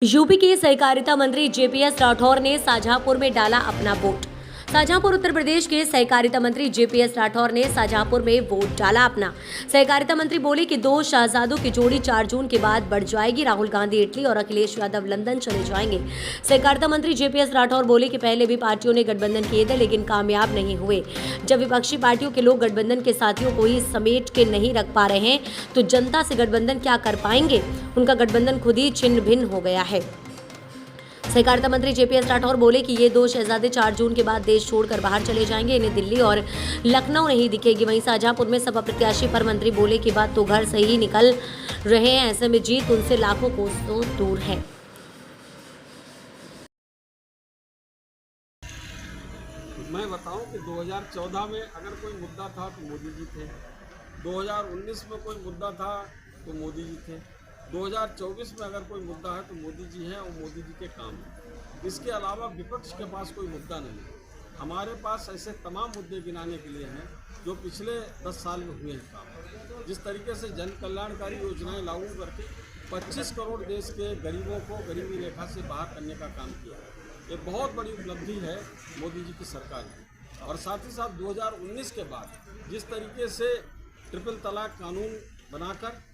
UP के सहकारिता मंत्री जेपीएस राठौर ने शाहजहांपुर में डाला अपना वोट। शाहजहांपुर उत्तर प्रदेश के सहकारिता मंत्री जेपीएस राठौर ने शाहजहांपुर में वोट डाला अपना। सहकारिता मंत्री बोले कि दो शहजादों की जोड़ी 4 जून के बाद बढ़ जाएगी। राहुल गांधी इटली और अखिलेश यादव लंदन चले जाएंगे। सहकारिता मंत्री जेपीएस राठौर बोले कि पहले भी पार्टियों ने गठबंधन किए थे लेकिन कामयाब नहीं हुए। जब विपक्षी पार्टियों के लोग गठबंधन के साथियों को ही समेट के नहीं रख पा रहे हैं तो जनता से गठबंधन क्या कर पाएंगे। उनका गठबंधन खुद ही छिन्न भिन्न हो गया है। सहकारिता मंत्री जेपीएस राठौर बोले कि ये दो शहजादे 4 जून के बाद देश छोड़कर बाहर चले जाएंगे। इन्हें दिल्ली और लखनऊ नहीं दिखेगी। वहीं शाहजहांपुर में सपा प्रत्याशी पर मंत्री बोले कि बात तो घर से ही निकल रहे हैं, ऐसे में जीत उनसे लाखों कोसों दूर है। मैं बताऊं कि 2014 में अगर कोई मुद्दा था तो मोदी जी थे, 2019 में कोई मुद्दा था तो मोदी जी थे, 2024 में अगर कोई मुद्दा है तो मोदी जी हैं और मोदी जी के काम हैं। इसके अलावा विपक्ष के पास कोई मुद्दा नहीं है। हमारे पास ऐसे तमाम मुद्दे गिनाने के लिए हैं जो पिछले 10 साल में हुए हैं काम। जिस तरीके से जन कल्याणकारी योजनाएं लागू करके 25 करोड़ देश के गरीबों को गरीबी रेखा से बाहर करने का काम किया, ये बहुत बड़ी उपलब्धि है मोदी जी की सरकार की। और साथ ही साथ 2019 के बाद जिस तरीके से ट्रिपल तलाक कानून बनाकर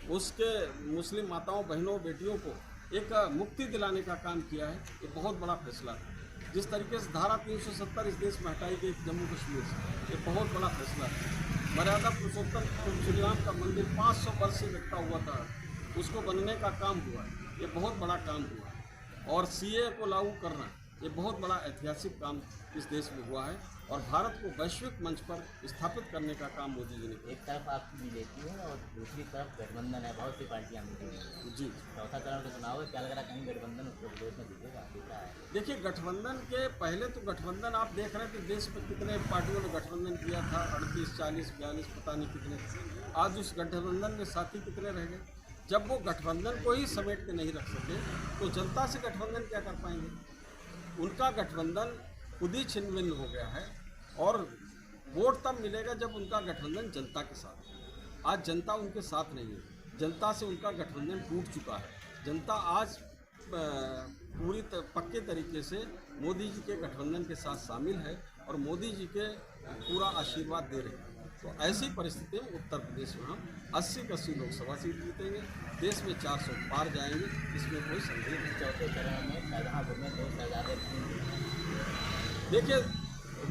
उसके मुस्लिम माताओं, बहनों, बेटियों को एक मुक्ति दिलाने का काम किया है, ये बहुत बड़ा फैसला है। जिस तरीके से धारा 370 इस देश में हटाई गई जम्मू कश्मीर से, ये बहुत बड़ा फैसला है। मर्यादा पुरुषोत्तम श्री राम का मंदिर 500 वर्ष से बिकता हुआ था, उसको बनने का काम हुआ, ये बहुत बड़ा काम हुआ। और सीए को लागू करना, ये बहुत बड़ा ऐतिहासिक काम इस देश में हुआ है और भारत को वैश्विक मंच पर स्थापित करने का काम मोदी जी ने किया। एक तरफ आपकी बीजेपी है और दूसरी तरफ गठबंधन है, बहुत सी पार्टियां मिली हैं। जी, चौथा चरण का चुनाव है, क्या लग रहा है कहीं गठबंधन उत्तर प्रदेश में दिखेगा? दिखा है। देखिए, गठबंधन के पहले तो गठबंधन आप देख रहे थे देश में कितने पार्टियों ने गठबंधन किया था, 38, 40, 42 पता नहीं कितने। आज उस गठबंधन में साथी कितने रह गए। जब वो गठबंधन को ही समेट के नहीं रख सके तो जनता से गठबंधन क्या कर पाएंगे। उनका गठबंधन खुद ही छिन्न भिन्न हो गया है और वोट तब मिलेगा जब उनका गठबंधन जनता के साथ है। आज जनता उनके साथ नहीं है, जनता से उनका गठबंधन टूट चुका है। जनता आज पूरी पक्के तरीके से मोदी जी के गठबंधन के साथ शामिल है और मोदी जी के पूरा आशीर्वाद दे रहे हैं। तो ऐसी परिस्थिति में उत्तर प्रदेश में हम 80 लोकसभा सीट जीतेंगे, देश में 400 पार जाएंगे, इसमें कोई संदेह नहीं। चौथे चरण में शाहजहांपुर में 2 शहजादे। देखिए,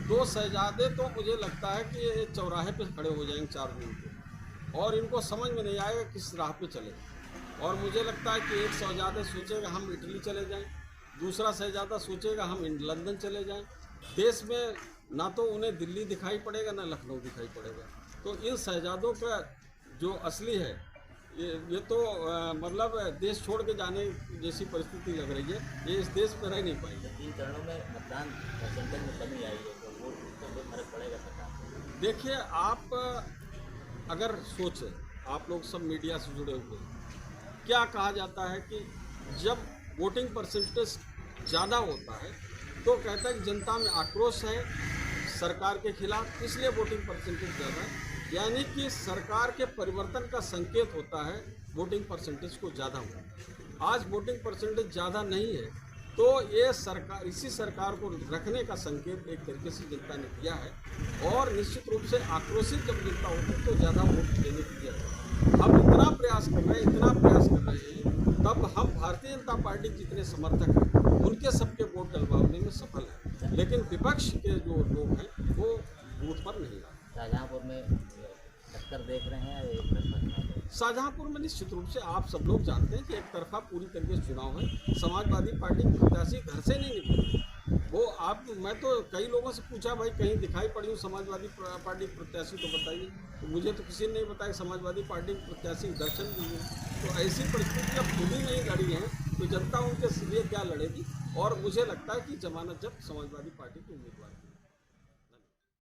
2 शहजादे तो मुझे लगता है कि ये चौराहे पे खड़े हो जाएंगे 4 जून को और इनको समझ में नहीं आएगा किस राह पे चले। और मुझे लगता है कि एक शहजादे सोचेगा हम इटली चले जाएं, दूसरा शहजादा सोचेगा हम लंदन चले जाएं। देश में ना तो उन्हें दिल्ली दिखाई पड़ेगा ना लखनऊ दिखाई पड़ेगा। तो इन शहजादों का जो असली है ये तो मतलब देश छोड़ के जाने जैसी परिस्थिति लग रही है। ये इस देश में रह नहीं पाएंगे। 3 चरणों में मतदान परसेंटेज में कमी आई है तो वोट पर फर्क पड़ेगा सरकार। देखिए, आप अगर सोचें, आप लोग सब मीडिया से जुड़े हुए, क्या कहा जाता है कि जब वोटिंग परसेंटेज ज़्यादा होता है तो कहता है कि जनता में आक्रोश है सरकार के खिलाफ, इसलिए वोटिंग परसेंटेज ज़्यादा है। यानी कि सरकार के परिवर्तन का संकेत होता है वोटिंग परसेंटेज को ज़्यादा हुआ। आज वोटिंग परसेंटेज ज़्यादा नहीं है तो ये सरकार, इसी सरकार को रखने का संकेत एक तरीके से जनता ने दिया है। और निश्चित रूप से आक्रोशित जब जनता होती है तो ज़्यादा वोट देने की दिया है। हम इतना प्रयास कर रहे हैं, इतना प्रयास कर रहे हैं, तब हम भारतीय जनता पार्टी के जितने समर्थक हैं उनके सबके वोट डलवाने में सफल हैं, लेकिन विपक्ष के जो लोग हैं वो बूथ पर नहीं आए। शाहजहांपुर में टक्कर देख रहे हैं या एक तरफा? शाहजहांपुर में निश्चित रूप से आप सब लोग जानते हैं कि एक तरफा पूरी तरीके से चुनाव है। समाजवादी पार्टी के प्रत्याशी घर से नहीं निकले। वो आप, मैं तो कई लोगों से पूछा भाई कहीं दिखाई पड़ी हूँ समाजवादी पार्टी के प्रत्याशी तो बताइए, तो मुझे तो किसी ने नहीं बताया समाजवादी पार्टी के प्रत्याशी दर्शन दिए। तो ऐसी परिस्थिति अब खुद ही नहीं लड़ी है तो जनता उनके लिए क्या लड़ेगी। और मुझे लगता है कि जमानत जब्त समाजवादी पार्टी के उम्मीदवार